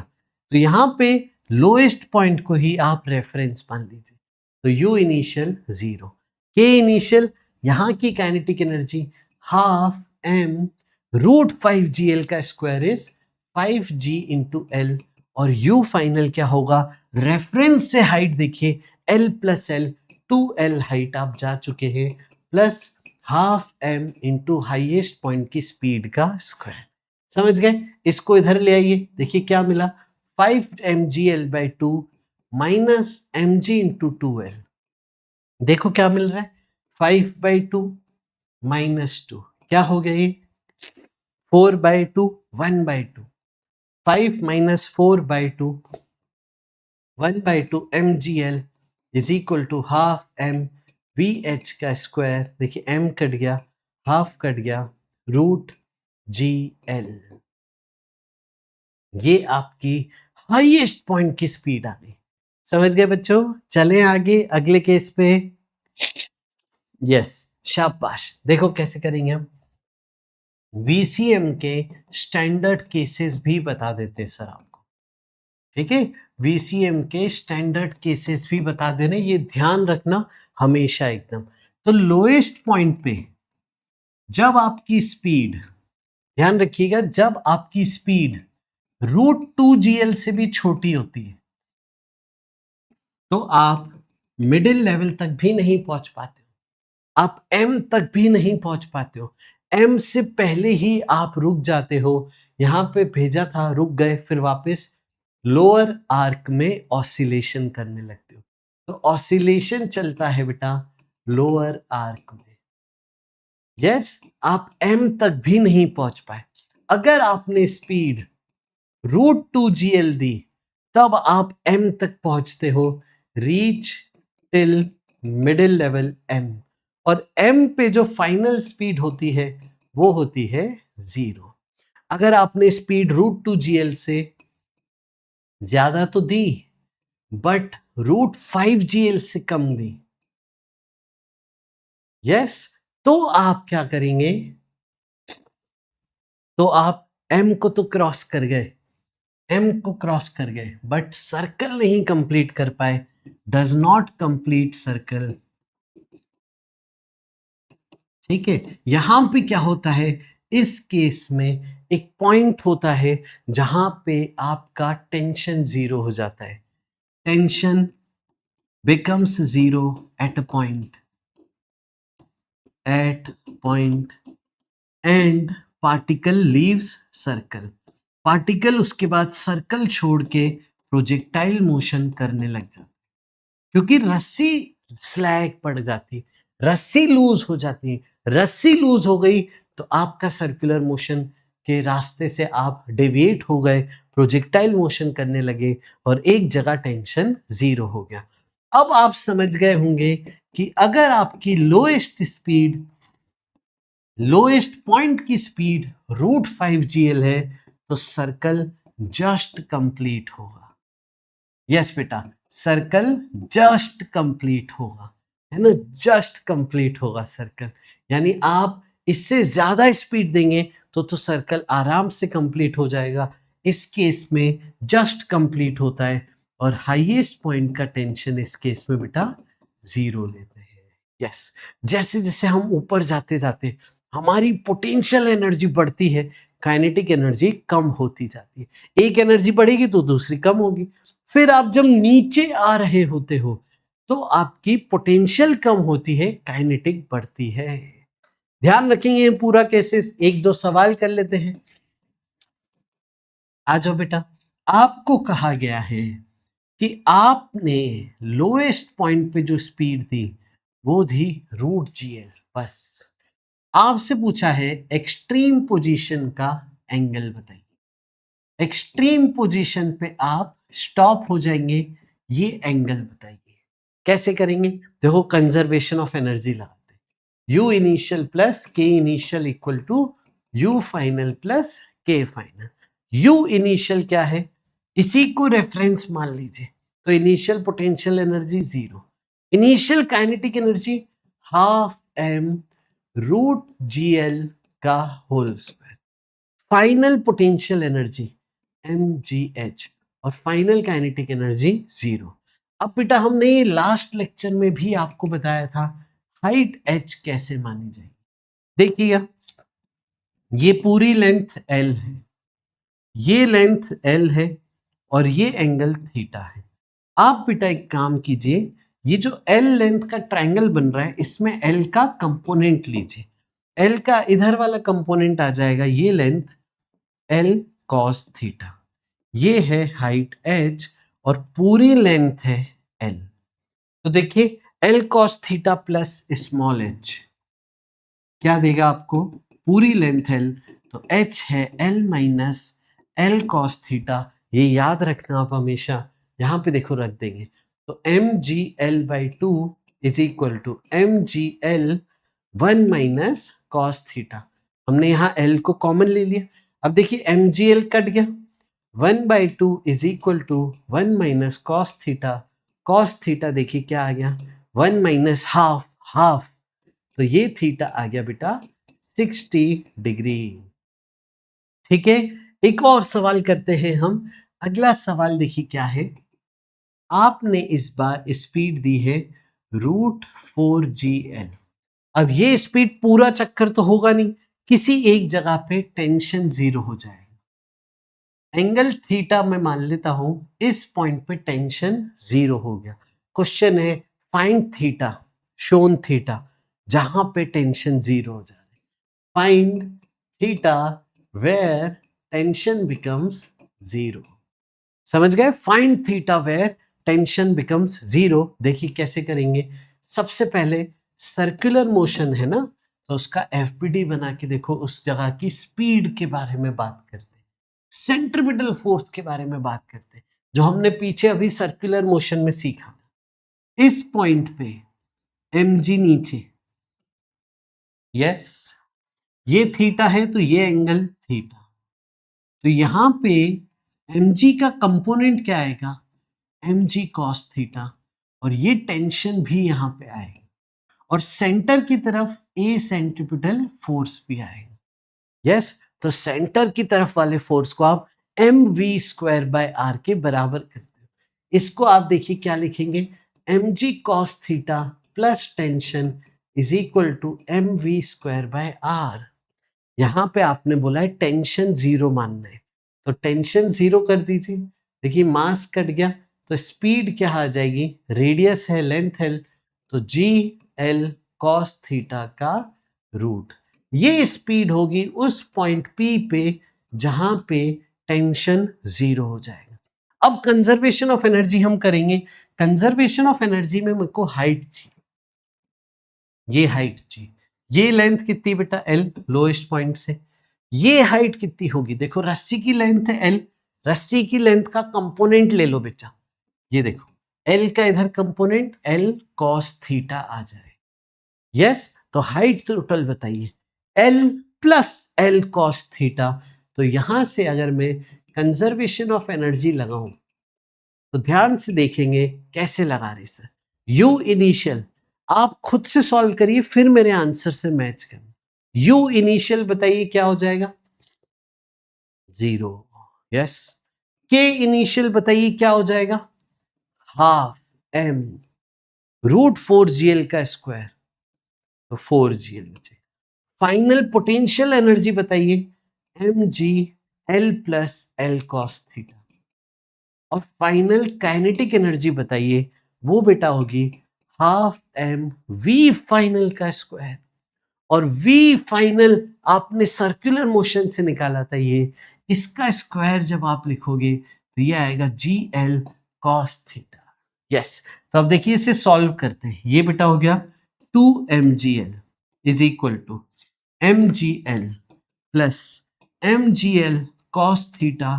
[SPEAKER 7] तो यहां पे लोएस्ट पॉइंट को ही आप रेफरेंस मान लीजिए। तो U इनिशियल 0, K इनिशियल, यहां की kinetic energy half m √5gl का square is 5g into L, और U फाइनल क्या होगा, रेफरेंस से हाइट देखिए L plus L, 2L height आप जा चुके हैं, plus half m into highest point की स्पीड का स्क्वायर। समझ गए। इसको इधर ले आइए, देखिए क्या मिला, 5mgl/2 minus mg into 2L। देखो क्या मिल रहा है, 5/2 माइनस 2 क्या हो गया, ये 4/2 1/2, 5 minus 4/2 1/2 mgl is equal to half m vh का स्क्वायर। देखिए m कट गया, हाफ कट गया, √gl। ये आपकी हाईएस्ट पॉइंट की स्पीड आ गई। समझ गए बच्चों। चलें आगे अगले केस पे। यस, शाबाश। देखो कैसे करेंगे हम, VCM के स्टैंडर्ड केसेस भी बता देते सर आपको। ठीक है, VCM के स्टैंडर्ड केसेस भी बता दे रहे, ये ध्यान रखना हमेशा एकदम। तो लोएस्ट पॉइंट पे जब आपकी स्पीड, ध्यान रखिएगा, जब आपकी स्पीड √2gl से भी छोटी होती है तो आप मिडिल लेवल तक भी नहीं पहुंच पाते हो, आप M तक भी नहीं पहुंच पाते हो, M से पहले ही आप रुक जाते हो। यहां पे भेजा था, रुक गए, फिर वापस लोअर आर्क में ऑसिलेशन करने लगते हो। तो ऑसिलेशन चलता है बेटा लोअर आर्क में। यस, आप M तक भी नहीं पहुंच पाए। अगर आपने स्पीड √2gl दी तब आप M तक पहुंचते हो, reach till middle level M, और M पे जो फाइनल स्पीड होती है वो होती है 0। अगर आपने स्पीड √2gl से ज्यादा तो दी बट √5gl से कम दी, यस, तो आप क्या करेंगे, तो आप M को तो क्रॉस कर गए, M को क्रॉस कर गए बट सर्कल नहीं कंप्लीट कर पाए, डज नॉट कंप्लीट सर्कल। ठीक है, यहां पे क्या होता है, इस केस में एक पॉइंट होता है जहां पे आपका टेंशन 0 हो जाता है। Tension becomes zero at a point and particle leaves circle. Particle उसके बाद सर्कल छोड़ के प्रोजेक्टाइल मोशन करने लग जाता, क्योंकि रस्सी स्लैग पड़ जाती, रस्सी लूज हो जाती, रस्सी लूज हो गई तो आपका सर्कुलर मोशन के रास्ते से आप डेविएट हो गए, प्रोजेक्टाइल मोशन करने लगे और एक जगह टेंशन जीरो हो गया। अब आप समझ गए होंगे कि अगर आपकी लोएस्ट पॉइंट की स्पीड √5 GL है तो सर्कल जस्ट कंप्लीट होगा। यस बेटा, सर्कल जस्ट कंप्लीट होगा, है ना, जस्ट कंप्लीट होगा सर्कल। यानी आप इससे ज्यादा स्पीड देंगे तो सर्कल आराम से कंप्लीट हो जाएगा। इस केस में जस्ट कंप्लीट होता है और हाईएस्ट पॉइंट का टेंशन इस केस में बेटा 0 लेते हैं। यस, जैसे जैसे हम ऊपर जाते जाते हमारी पोटेंशियल एनर्जी बढ़ती है, काइनेटिक एनर्जी कम होती जाती है। एक एनर्जी बढ़ेगी तो दूसरी कम होगी, फिर आप जब नीचे आ रहे होते हो तो आपकी पोटेंशियल कम होती है, काइनेटिक बढ़ती है। ध्यान रखेंगे पूरा केसेस। एक दो सवाल कर लेते हैं। आ जाओ बेटा, आपको कहा गया है कि आपने लोएस्ट पॉइंट पे जो स्पीड दी वो दी √GL। बस आपसे पूछा है एक्सट्रीम पोजीशन का एंगल बताइए। एक्सट्रीम पोजीशन पे आप स्टॉप हो जाएंगे, ये एंगल बताइए। कैसे करेंगे? देखो, कंजर्वेशन ऑफ एनर्जी लगाते हैं। U initial plus K initial equal to U final plus K final. U initial क्या है? इसी को रेफरेंस मान लीजिए, तो initial potential energy 0, initial kinetic energy ½ m√GL का whole square, final potential energy mgh और फाइनल काइनेटिक एनर्जी 0। अब बेटा हमने ये लास्ट लेक्चर में भी आपको बताया था हाइट h कैसे मानी जाएगी। देखिएगा, ये पूरी लेंथ L है, ये लेंथ L है और ये एंगल थीटा है। आप बेटा एक काम कीजिए, ये जो L लेंथ का ट्रायंगल बन रहा है इसमें L का कंपोनेंट लीजिए। L का इधर वाला कंपोनेंट आ जाएगा ये लेंथ L cos थीटा, ये है हाइट h और पूरी लेंथ है L। तो देखिए L cos theta plus small h क्या देगा आपको? पूरी लेंथ L, तो h है L minus L cos theta. ये याद रखना आप हमेशा, यहाँ पे देखो रख देंगे, तो mgl/2 is equal to mgl 1 minus cos theta. हमने यहाँ L को कॉमन ले लिया। अब देखिए mgl कट गया, 1/2 is equal to 1 minus cos theta. cos theta देखिए क्या आ गया? 1 माइनस हाफ, तो ये थीटा आ गया बेटा 60 डिग्री। ठीक है, एक और सवाल करते हैं हम। अगला सवाल देखिए क्या है। आपने इस बार स्पीड दी है √4GL। अब ये स्पीड पूरा चक्कर तो होगा नहीं, किसी एक जगह पे टेंशन 0 हो जाएगा। एंगल थीटा मैं मान लेता हूं, इस पॉइंट पे टेंशन 0 हो गया। क्वेश्चन है फाइंड थीटा, शोन थीटा, जहां पे टेंशन 0 हो जा रही। Find theta where tension becomes 0। समझ गए? Find theta where tension becomes 0। देखिए कैसे करेंगे। सबसे पहले सर्कुलर मोशन है ना, तो उसका FPD बना के देखो, उस जगह की स्पीड के बारे में बात करते हैं, सेंट्रीपिटल फोर्स के बारे में बात करते हैं, जो हमने पीछे अभी सर्कुलर मोशन में सीखा था। इस पॉइंट पे mg नीचे, यस, ये थीटा है तो ये एंगल थीटा, तो यहां पे mg का कंपोनेंट क्या आएगा? mg cos थीटा, और ये टेंशन भी यहां पे आएगा और सेंटर की तरफ a सेंट्रीपिटल फोर्स भी आएगा। यस, तो सेंटर की तरफ वाले फोर्स को आप mv²/r के बराबर करते हो। इसको आप देखिए क्या लिखेंगे? mg cos theta plus tension is equal to mv²/r। यहां पे आपने बोला है टेंशन 0 मानना है, तो टेंशन 0 कर दीजिए। देखिए मास कट गया तो स्पीड क्या आ जाएगी, रेडियस है, लेंथ है, तो जी एल कॉस थीटा का रूट। ये स्पीड होगी उस पॉइंट पी पे जहां पे टेंशन 0 हो जाएगा। अब कंजर्वेशन ऑफ एनर्जी हम करेंगे। कंजर्वेशन ऑफ एनर्जी में मेरे को हाइट चाहिए, ये हाइट चाहिए, ये लेंथ कितनी बेटा एल लोएस्ट पॉइंट से, ये हाइट कितनी होगी, देखो रस्सी की लेंथ है एल, रस्सी की लेंथ का कंपोनेंट ले लो बेटा, ये देखो एल का इधर कंपोनेंट एल कॉस थीटा आ जाए। यस, तो हाइट टोटल बताइए L plus L cos theta. तो यहां से अगर मैं कंजर्वेशन ऑफ एनर्जी लगाऊं तो ध्यान से देखेंगे कैसे लगा रहे सर। यू इनिशियल आप खुद से सॉल्व करिए, फिर मेरे आंसर से मैच करना। यू इनिशियल बताइए क्या हो जाएगा, 0। यस, के इनिशियल बताइए क्या हो जाएगा, हाफ एम रूट 4gl का स्क्वायर, तो 4gl बचे। फाइनल पोटेंशियल एनर्जी बताइए mg l plus L cos theta, और फाइनल काइनेटिक एनर्जी बताइए, वो बेटा होगी हाफ एम वी फाइनल का स्क्वायर, और वी फाइनल आपने सर्कुलर मोशन से निकाला था, ये इसका स्क्वायर जब आप लिखोगे तो ये आएगा G L cos theta. Yes, तो अब देखिए इसे सॉल्व करते हैं। ये बेटा हो गया 2mgl is equal to mgl plus mgl cos theta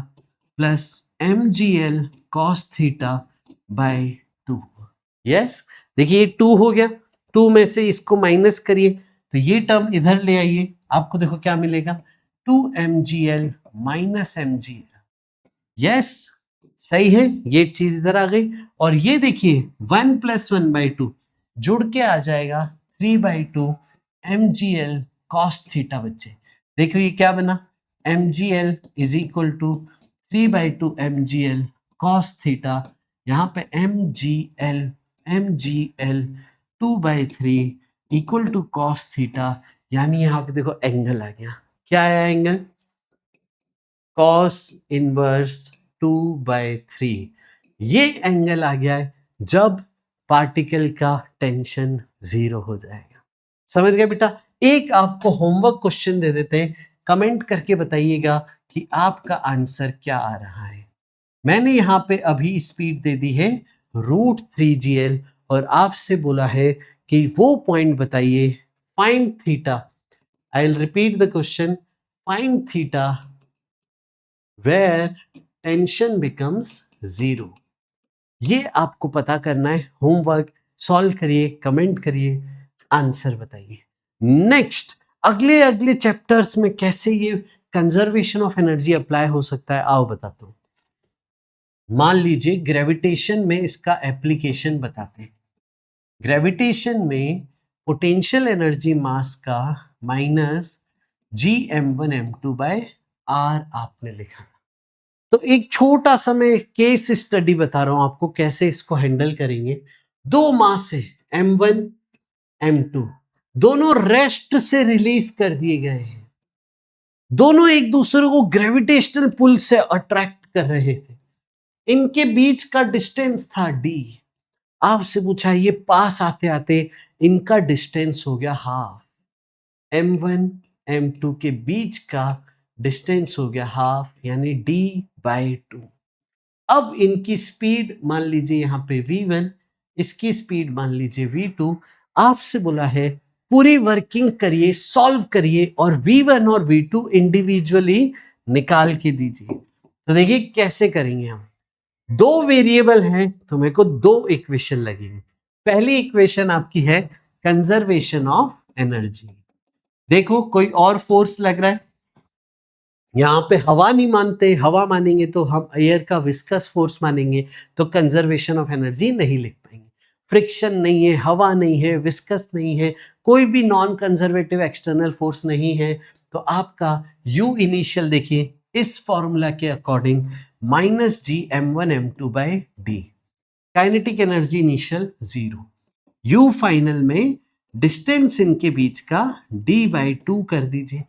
[SPEAKER 7] plus mgl cos theta by 2। Yes, देखिए 2 हो गया, 2 में से इसको माइनस करिए तो ये टर्म इधर ले आइए, आपको देखो क्या मिलेगा 2mgl माइनस mgl। यस, सही है, ये चीज इधर आ गई, और ये देखिए 1 + 1/2 जुड़ के आ जाएगा 3/2 mgl cos थीटा। बच्चे देखो ये क्या बना, mgl is equal to 3/2 mgl cos theta, यहाँ पे mgl 2/3 equal to cos theta, यानी यहाँ पे देखो एंगल आ गया, क्या आया एंगल, cos इनवर्स 2/3। ये एंगल आ गया है जब पार्टिकल का टेंशन 0 हो जाएगा। समझ गए बेटा। एक आपको होमवर्क क्वेश्चन दे देते हैं, कमेंट करके बताइएगा कि आपका आंसर क्या आ रहा है। मैंने यहाँ पे अभी स्पीड दे दी है √3gl, और आपसे बोला है कि वो पॉइंट बताइए, find theta. I will repeat the question, find theta where tension becomes 0। ये आपको पता करना है। होमवर्क सॉल्व करिए, कमेंट करिए, आंसर बताइए। नेक्स्ट अगले चैप्टर्स में कैसे ये कंजर्वेशन ऑफ एनर्जी अप्लाई हो सकता है आओ बताता हूं। मान लीजिए ग्रेविटेशन में इसका एप्लीकेशन बताते हैं। ग्रेविटेशन में पोटेंशियल एनर्जी मास का माइनस gm1m2/r आपने लिखा। तो एक छोटा सा मैं केस स्टडी बता रहा हूं आपको कैसे इसको हैंडल करेंगे। दो मास है m1 m2, दोनों रेस्ट से रिलीज कर दिए गए हैं, दोनों एक दूसरे को ग्रेविटेशनल पुल से अट्रैक्ट कर रहे थे, इनके बीच का डिस्टेंस था d। आपसे पूछा ये पास आते आते इनका डिस्टेंस हो गया हाफ, m1 m2 के बीच का डिस्टेंस हो गया हाफ, यानी d/2। अब इनकी स्पीड मान लीजिए यहाँ पे v1, इसकी स्पीड मान लीजिए v2। आपसे बोला है पूरी वर्किंग करिए, सॉल्व करिए और v1 और v2 इंडिविजुअली निकाल के दीजिए। तो देखिए कैसे करेंगे हम। दो वेरिएबल हैं तो मेरे को दो इक्वेशन लगेंगे। पहली इक्वेशन आपकी है कंजर्वेशन ऑफ एनर्जी। देखो कोई और फोर्स लग रहा है, यहाँ पे हवा नहीं मानते, हवा मानेंगे तो हम एयर का विस्कस फोर्स मानेंगे, तो कंजर्वेशन ऑफ एनर्जी नहीं लिख पाएंगे। फ्रिक्शन नहीं है, हवा नहीं है, विस्कस नहीं है, कोई भी नॉन कंजर्वेटिव एक्सटर्नल फोर्स नहीं है, तो आपका U इनिशियल देखिए इस फॉर्मूला के according -gm1m2/d। Kinetic energy initial 0, U final में डिस्टेंस इनके बीच का d/2 कर दीजिए।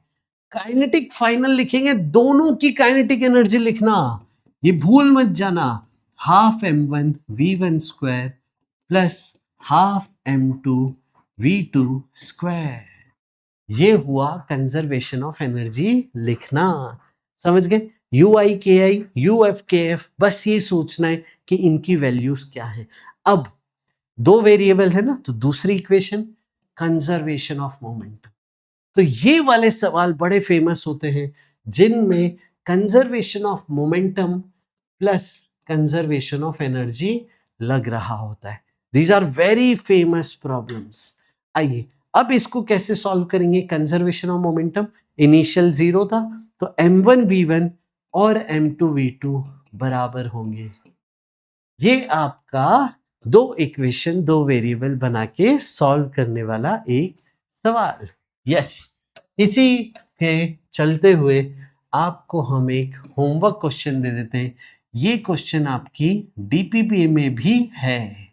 [SPEAKER 7] काइनेटिक फाइनल लिखेंगे, दोनों की काइनेटिक एनर्जी लिखना, ये भूल मत जाना। Half m1 v1 square plus half m2 v2 square. ये हुआ कंजर्वेशन ऑफ एनर्जी लिखना। समझ गए? यू आई के आई, यू एफ के एफ, बस ये सोचना है कि इनकी वैल्यूज क्या है। अब दो वेरिएबल है ना, तो दूसरी इक्वेशन कंजर्वेशन ऑफ मोमेंटम। तो ये वाले सवाल बड़े फेमस होते हैं जिनमें conservation of momentum plus conservation of energy लग रहा होता है। These are very famous problems. आइए अब इसको कैसे सॉल्व करेंगे। कंजर्वेशन ऑफ मोमेंटम, इनिशियल 0 था तो m1 v1 और m2 v2 बराबर होंगे। ये आपका दो इक्वेशन, दो वेरिएबल बना के सॉल्व करने वाला एक सवाल। यस, इसी के चलते हुए आपको हम एक होमवर्क क्वेश्चन दे देते हैं। ये क्वेश्चन आपकी डीपीपी में भी है।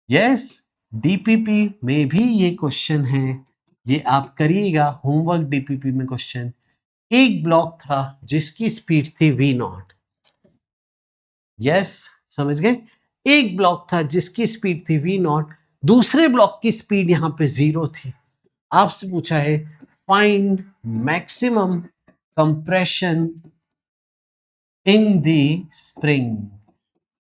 [SPEAKER 7] यस, डीपीपी में भी ये क्वेश्चन है, ये आप करिएगा होमवर्क। डीपीपी में क्वेश्चन, एक ब्लॉक था जिसकी स्पीड थी v0। यस, समझ गए? एक ब्लॉक था जिसकी स्पीड थी v0, दूसरे ब्लॉक की स्पीड यहां पे 0 थी। आपसे पूछा है find maximum compression in the spring.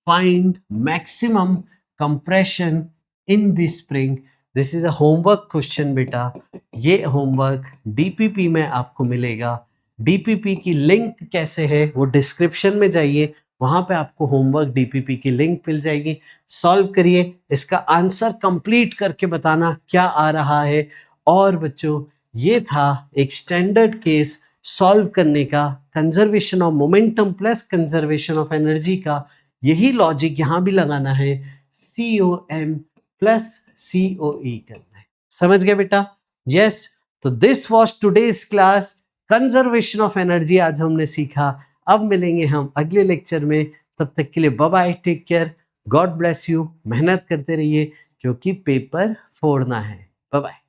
[SPEAKER 7] Find maximum compression in the spring. This is a homework question बेटा। ये होमवर्क डीपीपी में आपको मिलेगा। डीपीपी की लिंक कैसे है वो डिस्क्रिप्शन में जाइए, वहां पे आपको होमवर्क डीपीपी की लिंक मिल जाएगी। सॉल्व करिए, इसका आंसर कंप्लीट करके बताना क्या आ रहा है। और बच्चों, ये था एक स्टैंडर्ड केस सॉल्व करने का, conservation of momentum plus conservation of energy का। यही लॉजिक यहाँ भी लगाना है, COM प्लस COE करना है। समझ गए बेटा? यस, तो this was today's class, conservation of energy आज हमने सीखा। अब मिलेंगे हम अगले लेक्चर में, तब तक के लिए bye bye, take care, God bless you. मेहनत करते रहिए क्योंकि पेपर फोड़ना है। Bye bye.